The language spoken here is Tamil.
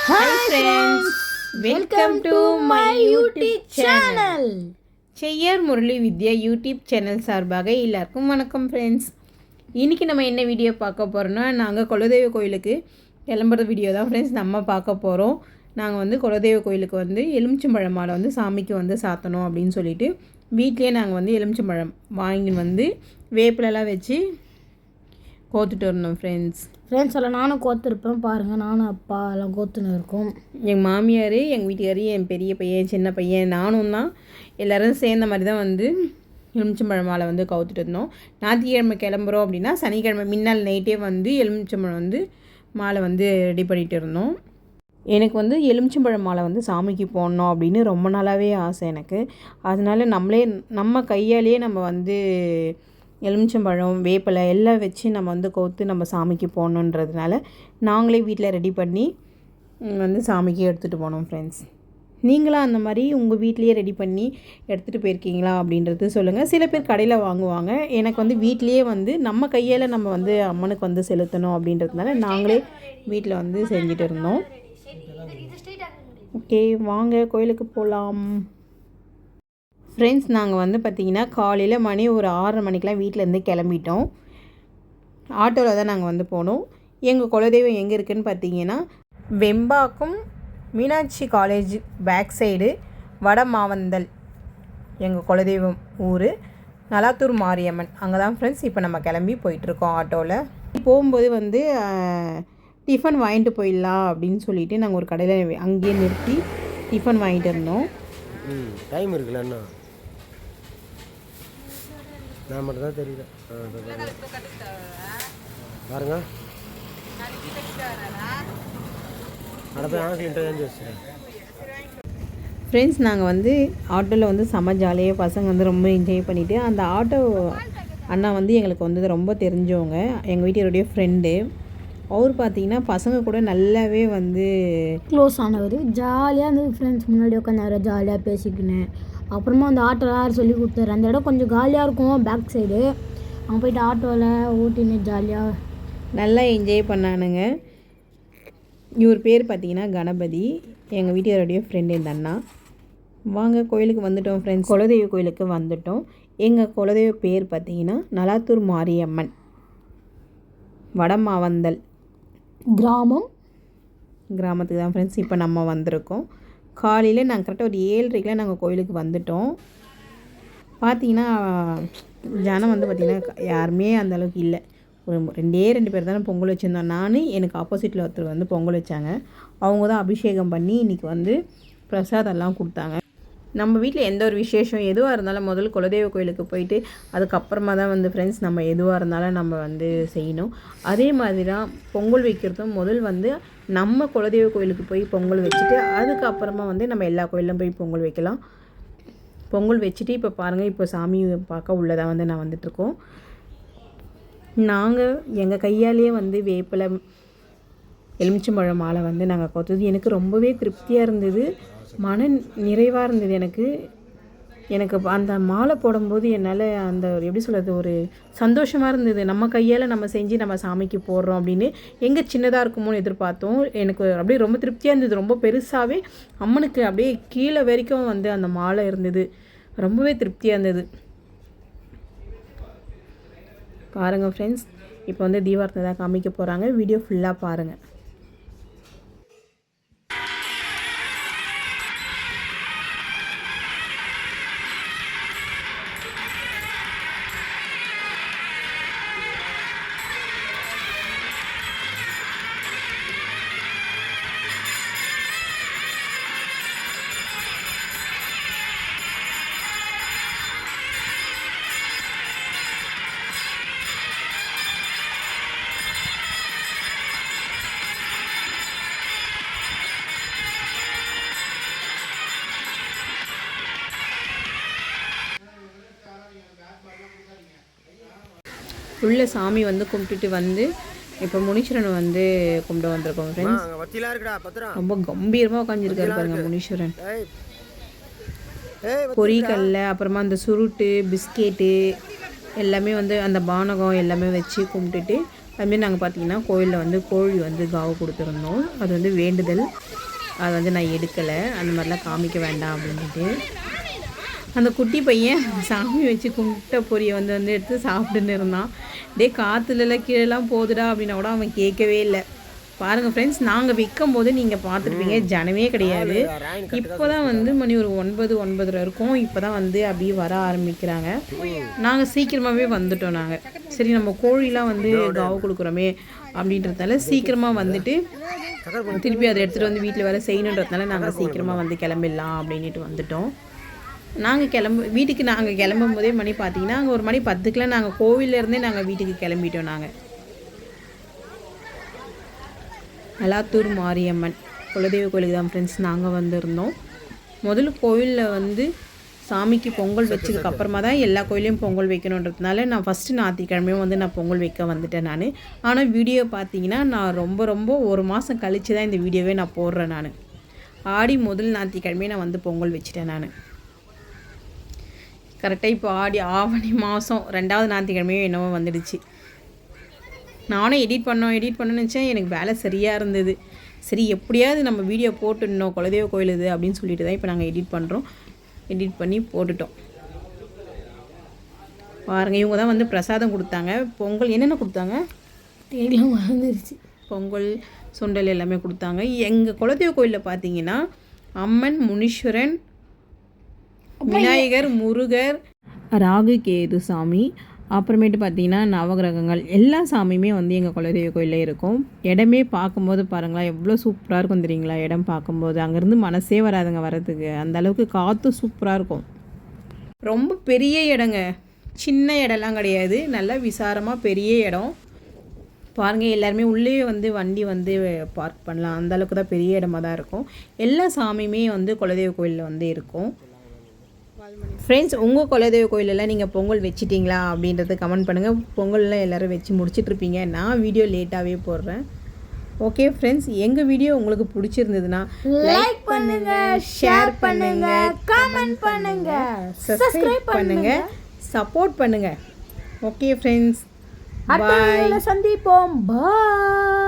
Hi friends, welcome to my YouTube channel. Cheyyar Murali Vidya YouTube channel சார்பாக எல்லாருக்கும் வணக்கம் ஃப்ரெண்ட்ஸ். இன்றைக்கி நம்ம என்ன வீடியோ பார்க்க போகிறோன்னா, நாங்கள் குலதெய்வ கோயிலுக்கு கிளம்புற வீடியோ தான் ஃப்ரெண்ட்ஸ் நம்ம பார்க்க போகிறோம். நாங்கள் வந்து குலதெய்வ கோயிலுக்கு வந்து எலுமிச்சம்பழம் மாலை வந்து சாமிக்கு வந்து சாத்தணும் அப்படின்னு சொல்லிட்டு வீட்லேயே நாங்கள் வந்து எலுமிச்சம்பழம் வாங்கி வந்து வேப்பிலெல்லாம் வச்சு கோத்துட்டு வரணும் ஃப்ரெண்ட்ஸ் எல்லாம் நானும் கோத்துருப்பேன் பாருங்கள். நானும் அப்பா எல்லாம் கோத்துன்னு இருக்கோம். எங்கள் மாமியார், எங்கள் வீட்டுக்காரி, என் பெரிய பையன், சின்ன பையன், நானும் தான் எல்லோரும் சேர்ந்த மாதிரி தான் வந்து எலுமிச்சம்பழம் மாலை வந்து கவுத்துட்டு இருந்தோம். ஞாயிற்றுக்கிழமை கிளம்புறோம் அப்படின்னா சனிக்கிழமை முன்னால் நைட்டே வந்து எலுமிச்சம்பழம் வந்து மாலை வந்து ரெடி பண்ணிகிட்டு இருந்தோம். எனக்கு வந்து எலுமிச்சம்பழம் மாலை வந்து சாமிக்கு போடணும் அப்படின்னு ரொம்ப நாளாகவே ஆசை எனக்கு. அதனால நம்ம கையாலேயே நம்ம வந்து எலுமிச்சம்பழம் வேப்பிலை எல்லாம் வச்சு நம்ம வந்து கோத்து நம்ம சாமிக்கு போகணுன்றதுனால நாங்களே வீட்டில் ரெடி பண்ணி வந்து சாமிக்கு எடுத்துகிட்டு போனோம் ஃப்ரெண்ட்ஸ். நீங்களாம் அந்த மாதிரி உங்கள் வீட்லேயே ரெடி பண்ணி எடுத்துகிட்டு போயிருக்கீங்களா அப்படின்றது சொல்லுங்கள். சில பேர் கடையில் வாங்குவாங்க. எனக்கு வந்து வீட்லேயே வந்து நம்ம கையால் நம்ம வந்து அம்மனுக்கு வந்து செலுத்தணும் அப்படின்றதுனால நாங்களே வீட்டில் வந்து செஞ்சுட்டு இருந்தோம். ஓகே, வாங்க கோயிலுக்கு போகலாம் ஃப்ரெண்ட்ஸ். நாங்கள் வந்து பார்த்திங்கன்னா காலையில் மணி ஒரு 6:30 மணிக்கெலாம் வீட்டிலேருந்து கிளம்பிட்டோம். ஆட்டோவில் தான் நாங்கள் வந்து போனோம். எங்கள் குலதெய்வம் எங்கே இருக்குதுன்னு பார்த்தீங்கன்னா, Vembakkam Meenakshi college back side Vadamavandal எங்கள் குலதெய்வம் ஊர் நலாத்தூர் மாரியம்மன். அங்கே தான் ஃப்ரெண்ட்ஸ் இப்போ நம்ம கிளம்பி போயிட்டுருக்கோம். ஆட்டோவில் போகும்போது வந்து டிஃபன் வாங்கிட்டு போயிடலாம் அப்படின்னு சொல்லிட்டு நாங்கள் ஒரு கடையில் அங்கேயே நிறுத்தி டிஃபன் வாங்கிட்டு இருந்தோம். டைம் இருக்குல்ல, நான் மட்டும் தான் தெரியல பாருங்க. ஃப்ரெண்ட்ஸ், நாங்கள் வந்து ஆட்டோவில் வந்து செம்ம ஜாலியாக பசங்க வந்து ரொம்ப என்ஜாய் பண்ணிவிட்டு, அந்த ஆட்டோ அண்ணா வந்து எங்களுக்கு வந்து ரொம்ப தெரிஞ்சவங்க, எங்கள் வீட்டுடைய ஃப்ரெண்டு. அவர் பார்த்திங்கன்னா பசங்க கூட நல்லாவே வந்து க்ளோஸ் ஆனவர். ஜாலியாக இருந்தது ஃப்ரெண்ட்ஸ். முன்னாடி உட்காந்து ஜாலியாக பேசிக்கினேன். அப்புறமா அந்த ஆட்டோலாம் சொல்லி கொடுத்தாரு. அந்த இடம் கொஞ்சம் காலியாக இருக்கும் பேக் சைடு. அங்கே போய்ட்டு ஆட்டோவில் ஓட்டின்னு ஜாலியாக நல்லா என்ஜாய் பண்ணானுங்க. இவர் பேர் பார்த்திங்கன்னா கணபதி, எங்கள் வீட்டுக்காரோடைய ஃப்ரெண்டு இந்த அண்ணா. வாங்க கோயிலுக்கு வந்துட்டோம் ஃப்ரெண்ட்ஸ். குலதெய்வ கோயிலுக்கு வந்துட்டோம். எங்கள் குலதெய்வ பேர் பார்த்திங்கன்னா நலாத்தூர் மாரியம்மன் வடமாவந்தல் கிராமத்துக்கு தான் ஃப்ரெண்ட்ஸ் இப்போ நம்ம வந்திருக்கோம். காலையில் நாங்கள் கரெக்டாக ஒரு 7:30 நாங்கள் கோயிலுக்கு வந்துட்டோம். பார்த்திங்கன்னா ஜனம் வந்து பார்த்திங்கன்னா யாருமே அந்தளவுக்கு இல்லை. ஒரு 2 பேர் தானே பொங்கல் வச்சுருந்தோம். எனக்கு ஆப்போசிட்டில் ஒருத்தர் வந்து பொங்கல் வச்சாங்க. அவங்க தான் அபிஷேகம் பண்ணி இன்றைக்கி வந்து பிரசாதம்லாம் கொடுத்தாங்க. நம்ம வீட்டில் எந்த ஒரு விசேஷம் எதுவாக இருந்தாலும் முதல்ல குலதெய்வ கோயிலுக்கு போயிட்டு அதுக்கப்புறமா தான் வந்து ஃப்ரெண்ட்ஸ் நம்ம எதுவாக இருந்தாலும் நம்ம வந்து செய்யணும். அதே மாதிரி தான் பொங்கல் வைக்கிறதும் முதல் வந்து நம்ம குலதெய்வ கோயிலுக்கு போய் பொங்கல் வச்சுட்டு அதுக்கப்புறமா வந்து நம்ம எல்லா கோயிலும் போய் பொங்கல் வைக்கலாம். பொங்கல் வச்சுட்டு இப்போ பாருங்கள், இப்போ சாமி பார்க்க உள்ளதாக வந்து நான் வந்துட்டுருக்கோம். நாங்கள் எங்கள் கையாலேயே வந்து வேப்பிலை எலுமிச்சம்பழம் மாலை வந்து நாங்கள் கோத்தது எனக்கு ரொம்பவே திருப்தியாக இருந்தது, மன நிறைவாக இருந்தது. எனக்கு அந்த மாலை போடும்போது என்னால் அந்த எப்படி சொல்கிறது, ஒரு சந்தோஷமாக இருந்தது. நம்ம கையால் நம்ம செஞ்சு நம்ம சாமிக்கு போடுறோம் அப்படின்னு. எங்கே சின்னதாக இருக்குமோன்னு எதிர்பார்த்தோம். எனக்கு அப்படியே ரொம்ப திருப்தியாக இருந்தது. ரொம்ப பெருசாகவே அம்மனுக்கு அப்படியே கீழே வரைக்கும் வந்து அந்த மாலை இருந்தது. ரொம்பவே திருப்தியாக இருந்தது. பாருங்கள் ஃப்ரெண்ட்ஸ், இப்போ வந்து தீபாரத்தை தான் காமிக்க போகிறாங்க. வீடியோ ஃபுல்லாக பாருங்கள். உள்ள சாமி வந்து கும்பிட்டுட்டு வந்து இப்போ முனீஸ்வரன் வந்து கும்பிட்டு வந்திருக்கோம் ஃப்ரெண்ட்ஸ். ரொம்ப கம்பீரமாக உட்காந்துருக்காரு பாருங்க முனீஸ்வரன். பொரிக்கல்ல அப்புறமா அந்த சுருட்டு பிஸ்கெட்டு எல்லாமே வந்து அந்த பானகம் எல்லாமே வச்சு கும்பிட்டுட்டு அதுமாரி நாங்கள் பார்த்தீங்கன்னா கோயிலில் வந்து கோழி வந்து காவு கொடுத்துருந்தோம். அது வந்து வேண்டுதல், அது வந்து நான் எடுக்கலை, அந்த மாதிரிலாம் காமிக்க வேண்டாம் அப்படின்ட்டு. அந்த குட்டி பையன் சாமி வச்சு கும்பிட்ட பொரியை வந்து எடுத்து சாப்பிட்டுன்னு இருந்தான். டே காற்றுலலாம் கீழெல்லாம் போகுதுடா அப்படின்னா கூட அவன் கேட்கவே இல்லை. பாருங்கள் ஃப்ரெண்ட்ஸ், நாங்கள் விற்கும் போது நீங்கள் பார்த்துருப்பீங்க, ஜனமே கிடையாது. இப்போ தான் வந்து மணி ஒரு 9-9:30 இருக்கும். இப்போ தான் வந்து அப்படியே வர ஆரம்பிக்கிறாங்க. நாங்கள் சீக்கிரமாகவே வந்துட்டோம். நாங்கள் சரி நம்ம கோழிலாம் வந்து காவு கொடுக்குறோமே அப்படின்றதால சீக்கிரமாக வந்துட்டு திருப்பி அதை எடுத்துகிட்டு வந்து வீட்டில் வேலை செய்யணுன்றதுனால நாங்கள் சீக்கிரமாக வந்து கிளம்பிடலாம் அப்படின்ட்டு வந்துட்டோம். நாங்கள் வீட்டுக்கு நாங்கள் கிளம்பும் போதே மணி பார்த்தீங்கன்னா அங்கே ஒரு மணி 10க்குலாம் நாங்கள் கோவிலேருந்தே நாங்கள் வீட்டுக்கு கிளம்பிட்டோம். நாங்கள் நலாத்தூர் மாரியம்மன் குலதெய்வ கோயிலுக்கு தான் ஃப்ரெண்ட்ஸ் நாங்கள் வந்திருந்தோம். முதல்ல கோவிலில் வந்து சாமிக்கு பொங்கல் வச்சதுக்கப்புறமா தான் எல்லா கோயிலையும் பொங்கல் வைக்கணுன்றதுனால நான் ஃபஸ்ட்டு ஞாயிற்றுக்கிழமையும் வந்து நான் பொங்கல் வைக்க வந்துட்டேன் நான். ஆனால் வீடியோ பார்த்தீங்கன்னா நான் ரொம்ப ஒரு மாதம் கழித்து தான் இந்த வீடியோவே நான் போடுறேன். நான் ஆடி முதல் ஞாயிற்றுக்கிழமையே நான் வந்து பொங்கல் வச்சுட்டேன். நான் கரெக்டாக இப்போ ஆவணி மாதம் 2வது ஞாயிற்றுக்கிழமையும் என்னவோ வந்துடுச்சு. நானும் எடிட் பண்ணணும்னு நினச்சேன். எனக்கு வேலை சரியாக இருந்தது. சரி எப்படியாவது நம்ம வீடியோ போட்டுடணும், குலதெய்வ கோயில் இது அப்படின்னு சொல்லிட்டு தான் இப்போ நாங்கள் எடிட் பண்ணுறோம். எடிட் பண்ணி போட்டுட்டோம். பாருங்கள், இவங்க தான் வந்து பிரசாதம் கொடுத்தாங்க. பொங்கல் என்னென்ன கொடுத்தாங்க எல்லாம் மறந்துருச்சு. பொங்கல் சுண்டல் எல்லாமே கொடுத்தாங்க. எங்கள் குலதெய்வ கோயிலில் பார்த்தீங்கன்னா அம்மன், முனீஸ்வரன், விநாயகர், முருகர், ராகு கேது சாமி, அப்புறமேட்டு பார்த்திங்கன்னா நவகிரகங்கள் எல்லா சாமியுமே வந்து எங்கள் குலதெய்வ கோயிலில் இருக்கும். இடமே பார்க்கும்போது பாருங்களேன் எவ்வளோ சூப்பராக இருக்கும் தெரியுங்களா. இடம் பார்க்கும்போது அங்கேருந்து மனசே வராதுங்க வரதுக்கு, அந்த அளவுக்கு காற்றும் சூப்பராக இருக்கும். ரொம்ப பெரிய இடங்க, சின்ன இடம்லாம் கிடையாது, நல்லா விசாரமாக பெரிய இடம். பாருங்கள் எல்லாருமே உள்ளே வந்து வண்டி வந்து பார்க் பண்ணலாம், அந்தளவுக்கு தான் பெரிய இடமா தான் இருக்கும். எல்லா சாமியுமே வந்து குலதெய்வ கோயிலில் வந்து இருக்கும். ஃப்ரெண்ட்ஸ், உங்கள் குலதெய்வ கோயிலெல்லாம் நீங்கள் பொங்கல் வச்சிட்டிங்களா அப்படின்றத கமெண்ட் பண்ணுங்கள். பொங்கல்லாம் எல்லோரும் வச்சு முடிச்சிட்ருப்பீங்க. நான் வீடியோ லேட்டாகவே போடுறேன். ஓகே ஃப்ரெண்ட்ஸ், எங்கள் வீடியோ உங்களுக்கு பிடிச்சிருந்ததுன்னா லைக் பண்ணுங்கள், ஷேர் பண்ணுங்கள், கமெண்ட் பண்ணுங்கள், சப்ஸ்கிரைப் பண்ணுங்கள், சப்போர்ட் பண்ணுங்கள். ஓகே ஃப்ரெண்ட்ஸ், அடுத்த வீடியோவில் சந்திப்போம். பாய்.